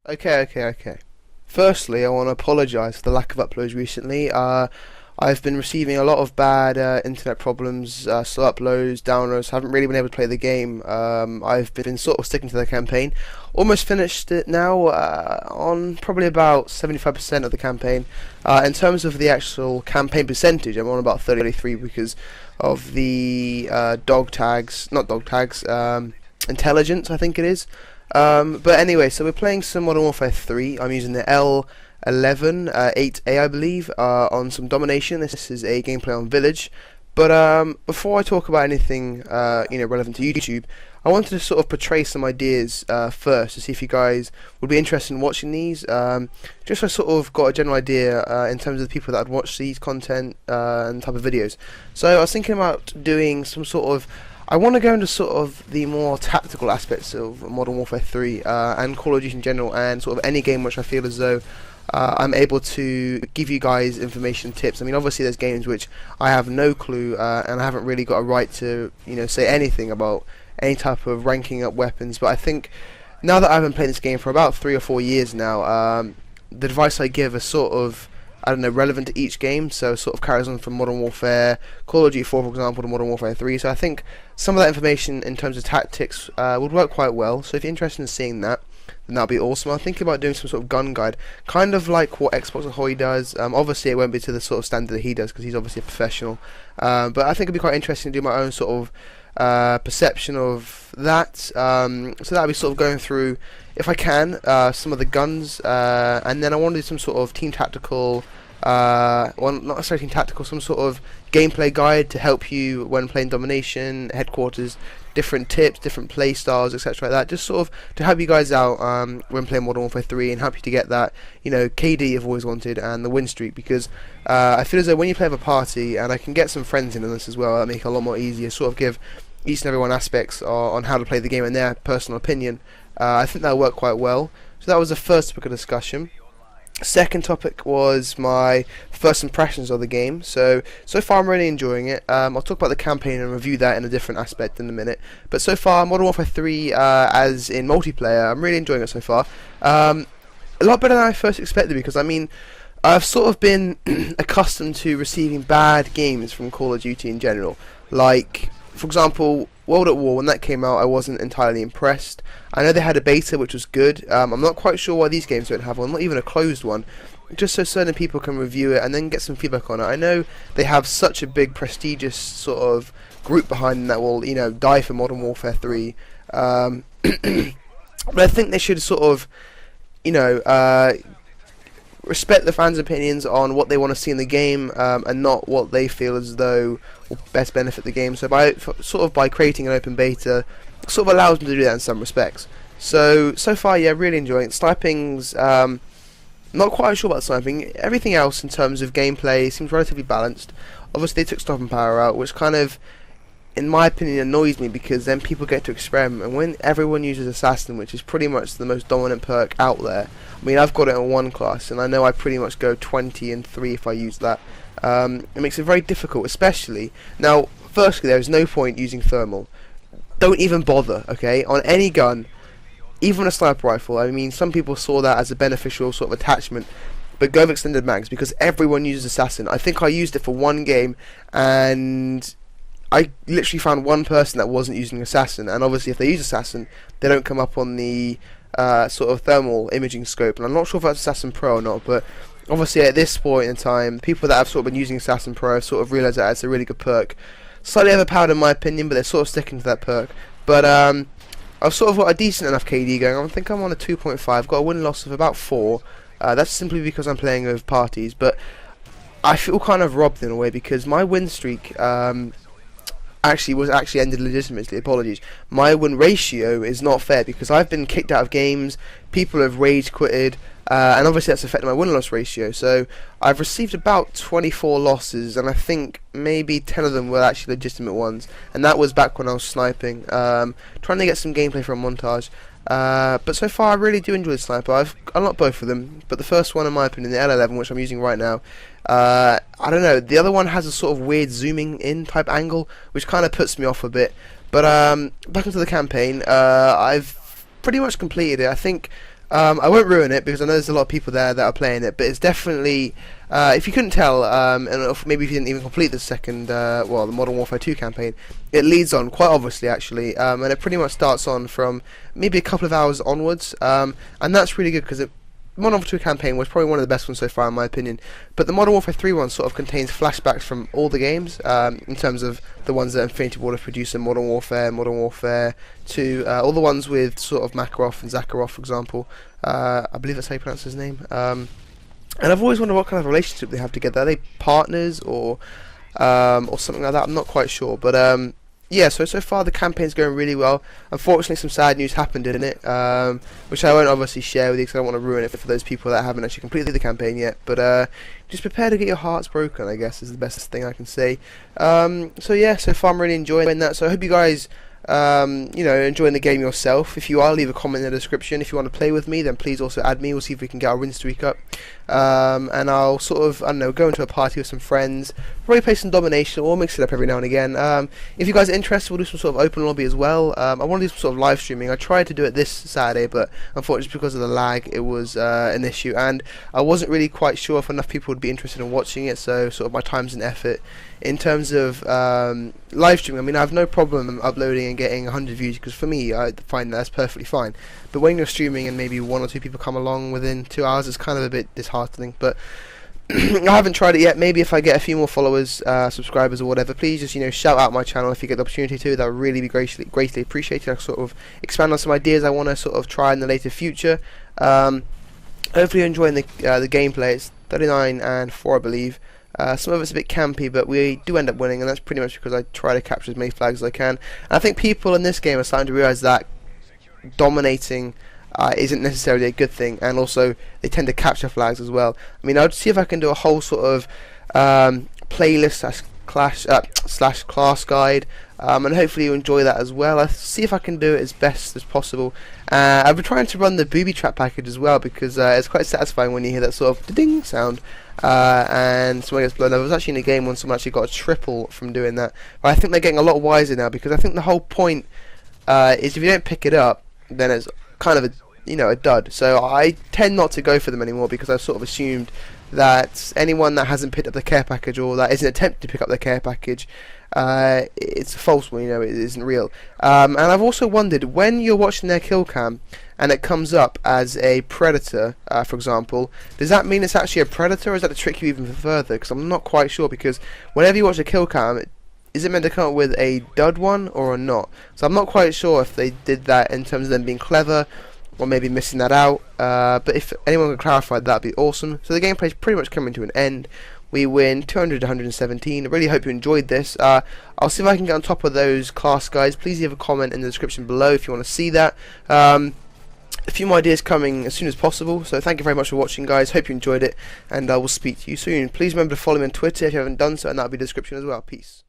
Okay. Firstly, I want to apologise for the lack of uploads recently. I've been receiving a lot of bad internet problems, slow uploads, downloads. Haven't really been able to play the game. I've been sort of sticking to the campaign. Almost finished it now, on probably about 75% of the campaign. In terms of the actual campaign percentage, I'm on about 33 because of the dog tags, not dog tags, intelligence, I think it is. But anyway, so we're playing some Modern Warfare 3. I'm using the L11 8A, I believe, on some domination. This is a gameplay on Village. But before I talk about anything relevant to YouTube, I wanted to sort of portray some ideas first to see if you guys would be interested in watching these. Just so I sort of got a general idea in terms of the people that would watch these content and type of videos. So I was thinking about doing some sort of, I want to go into sort of the more tactical aspects of Modern Warfare 3 and Call of Duty in general, and sort of any game which I feel as though I'm able to give you guys information, tips. I mean, obviously there's games which I have no clue and I haven't really got a right to, say anything about any type of ranking up weapons. But I think now that I've been playing this game for about 3 or 4 years now, the advice I give is sort of, I don't know, relevant to each game, so sort of carries on from Modern Warfare, Call of Duty 4 for example, to Modern Warfare 3, so I think some of that information in terms of tactics would work quite well, so if you're interested in seeing that, then that'd be awesome. I'm thinking about doing some sort of gun guide, kind of like what Xbox Ahoy does. Obviously it won't be to the sort of standard that he does, because he's obviously a professional, but I think it'd be quite interesting to do my own sort of perception of that, so that'll be sort of going through, if I can, some of the guns, and then I want to do some sort of team tactical, well, not necessarily team tactical, some sort of gameplay guide to help you when playing domination, headquarters, different tips, different play styles, etc. like that, just sort of to help you guys out when playing Modern Warfare 3 and help you to get that, KD you've always wanted and the win streak, because I feel as though when you play with a party, and I can get some friends in on this as well, that make it a lot more easier, sort of give each and every one aspects on how to play the game and their personal opinion. I think that'll work quite well. So that was the first topic of discussion. Second topic was my first impressions of the game. So far I'm really enjoying it. I'll talk about the campaign and review that in a different aspect in a minute. But so far, Modern Warfare 3, as in multiplayer, I'm really enjoying it so far. A lot better than I first expected, because I mean, I've sort of been accustomed to receiving bad games from Call of Duty in general. Like, for example, World at War, when that came out, I wasn't entirely impressed. I know they had a beta which was good. I'm not quite sure why these games don't have one, not even a closed one, just so certain people can review it and then get some feedback on it. I know they have such a big prestigious sort of group behind them that will, die for Modern Warfare 3. But I think they should sort of, respect the fans' opinions on what they want to see in the game, and not what they feel as though will best benefit the game. So by creating an open beta, sort of allows them to do that in some respects. So far, yeah, really enjoying it. Sniping's not quite sure about sniping. Everything else in terms of gameplay seems relatively balanced. Obviously, they took stopping power out, which kind of, in my opinion, annoys me, because then people get to experiment, and when everyone uses assassin, which is pretty much the most dominant perk out there, I mean, I've got it in one class and I know I pretty much go 20 and 3 if I use that. It makes it very difficult, especially now. Firstly, there is no point using thermal. Don't even bother, okay, on any gun, even a sniper rifle. I mean, some people saw that as a beneficial sort of attachment, but go with extended mags, because everyone uses assassin. I think I used it for one game and I literally found one person that wasn't using assassin, and obviously if they use assassin, they don't come up on the sort of thermal imaging scope, and I'm not sure if that's assassin pro or not, but obviously at this point in time, people that have sort of been using assassin pro have sort of realised that it's a really good perk. Slightly overpowered in my opinion, but they're sort of sticking to that perk. But I've sort of got a decent enough KD going. I think I'm on a 2.5, I've got a win-loss of about 4. That's simply because I'm playing with parties, but I feel kind of robbed in a way, because my win streak actually ended legitimately. Apologies. My win ratio is not fair, because I've been kicked out of games, people have rage quitted, and obviously that's affected my win-loss ratio. So I've received about 24 losses, and I think maybe 10 of them were actually legitimate ones, and that was back when I was sniping, trying to get some gameplay for a montage. But so far I really do enjoy the sniper. I've unlocked both of them, but the first one, in my opinion, the L11, which I'm using right now, I don't know, the other one has a sort of weird zooming in type angle, which kind of puts me off a bit. But back into the campaign, I've pretty much completed it. I think I won't ruin it because I know there's a lot of people there that are playing it, but it's definitely, if you couldn't tell, and maybe if you didn't even complete the second, well, the Modern Warfare 2 campaign, it leads on quite obviously actually, and it pretty much starts on from maybe a couple of hours onwards, and that's really good because Modern Warfare 2 campaign was probably one of the best ones so far in my opinion, but the Modern Warfare 3 one sort of contains flashbacks from all the games, in terms of the ones that Infinity Ward have produced in Modern Warfare 2, all the ones with sort of Makarov and Zakharov, for example. I believe that's how you pronounce his name. And I've always wondered what kind of relationship they have together. Are they partners or something like that? I'm not quite sure, but yeah, so far the campaign's going really well. Unfortunately, some sad news happened in it, which I won't obviously share with you because I don't want to ruin it for those people that haven't actually completed the campaign yet. But just prepare to get your hearts broken, I guess, is the best thing I can say. So yeah, so far I'm really enjoying that. So I hope you guys, enjoying the game yourself. If you are, leave a comment in the description. If you want to play with me, then please also add me. We'll see if we can get our win streak up. And I'll sort of, I don't know, go into a party with some friends, probably play some domination, or mix it up every now and again. If you guys are interested, we'll do some sort of open lobby as well. I want to do some sort of live streaming. I tried to do it this Saturday, but unfortunately because of the lag, it was an issue, and I wasn't really quite sure if enough people would be interested in watching it, so sort of my time's and effort. In terms of live streaming, I mean, I have no problem uploading and getting 100 views, because for me, I find that's perfectly fine. But when you're streaming and maybe 1 or 2 people come along within 2 hours, it's kind of a bit disheartening. But I haven't tried it yet. Maybe if I get a few more followers, subscribers or whatever, please just shout out my channel if you get the opportunity to. That would really be greatly appreciated. I sort of expand on some ideas I want to sort of try in the later future. Hopefully you're enjoying the gameplay. It's 39 and 4, I believe. Some of it's a bit campy, but we do end up winning, and that's pretty much because I try to capture as many flags as I can. And I think people in this game are starting to realise that dominating isn't necessarily a good thing, and also they tend to capture flags as well. I mean, I'll see if I can do a whole sort of playlist slash class guide, and hopefully you enjoy that as well. I'll see if I can do it as best as possible. I've been trying to run the booby trap package as well, because it's quite satisfying when you hear that sort of ding sound and someone gets blown up. I was actually in a game when someone actually got a triple from doing that, but I think they're getting a lot wiser now, because I think the whole point is if you don't pick it up, then it's kind of a dud. So I tend not to go for them anymore, because I've sort of assumed that anyone that hasn't picked up the care package, or that isn't attempting to pick up the care package, it's a false one, it isn't real. And I've also wondered, when you're watching their kill cam and it comes up as a predator, for example, does that mean it's actually a predator, or is that to trick you even further? Because I'm not quite sure, because whenever you watch a kill cam, is it meant to come up with a dud one or not? So I'm not quite sure if they did that in terms of them being clever, or maybe missing that out. But if anyone can clarify, that'd be awesome. So the gameplay's pretty much coming to an end. We win 200 to 117. I really hope you enjoyed this. I'll see if I can get on top of those class guys. Please leave a comment in the description below if you want to see that. A few more ideas coming as soon as possible. So thank you very much for watching, guys. Hope you enjoyed it, and I will speak to you soon. Please remember to follow me on Twitter if you haven't done so, and that'll be in the description as well. Peace.